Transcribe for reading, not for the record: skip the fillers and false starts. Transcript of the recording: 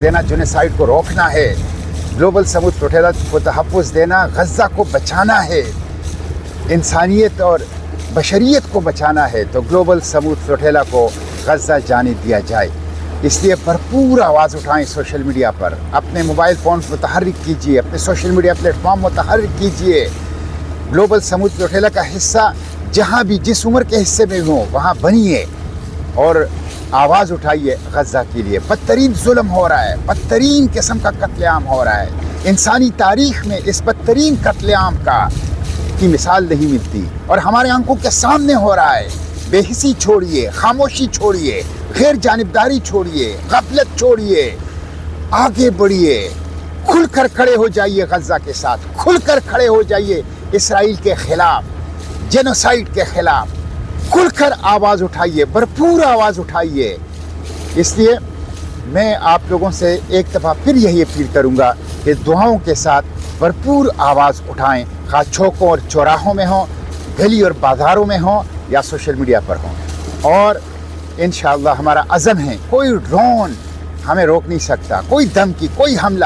دینا، جنوسائیڈ کو روکنا ہے، گلوبل سمود پروٹیلا کو تحفظ دینا، غزہ کو بچانا ہے، انسانیت اور بشریت کو بچانا ہے، تو گلوبل سمود پروٹیلا کو غزہ جانے دیا جائے۔ اس لیے بھرپور آواز اٹھائیں سوشل میڈیا پر، اپنے موبائل فون متحرک کیجیے، اپنے سوشل میڈیا پلیٹ فارم متحرک کیجیے، گلوبل سمود پروٹیلا کا حصہ جہاں بھی جس عمر کے حصے میں ہوں وہاں بنیے اور آواز اٹھائیے غزہ کے لیے۔ بدترین ظلم ہو رہا ہے، بدترین قسم کا قتل عام ہو رہا ہے، انسانی تاریخ میں اس بدترین قتل عام کی مثال نہیں ملتی اور ہمارے آنکھوں کے سامنے ہو رہا ہے۔ بے حسی چھوڑیے، خاموشی چھوڑیے، غیر جانبداری چھوڑیے، غفلت چھوڑیے، آگے بڑھیے، کھل کر کھڑے ہو جائیے غزہ کے ساتھ، کھل کر کھڑے ہو جائیے اسرائیل کے خلاف، جینوسائیڈ کے خلاف، کھل کر آواز اٹھائیے، بھرپور آواز اٹھائیے۔ اس لیے میں آپ لوگوں سے ایک دفعہ پھر یہی اپیل کروں گا کہ دعاؤں کے ساتھ بھرپور آواز اٹھائیں، خواہ چوکوں اور چوراہوں میں ہوں، گلی اور بازاروں میں ہوں یا سوشل میڈیا پر ہوں۔ اور انشاءاللہ ہمارا عزم ہے، کوئی ڈرون ہمیں روک نہیں سکتا، کوئی دھمکی، کوئی حملہ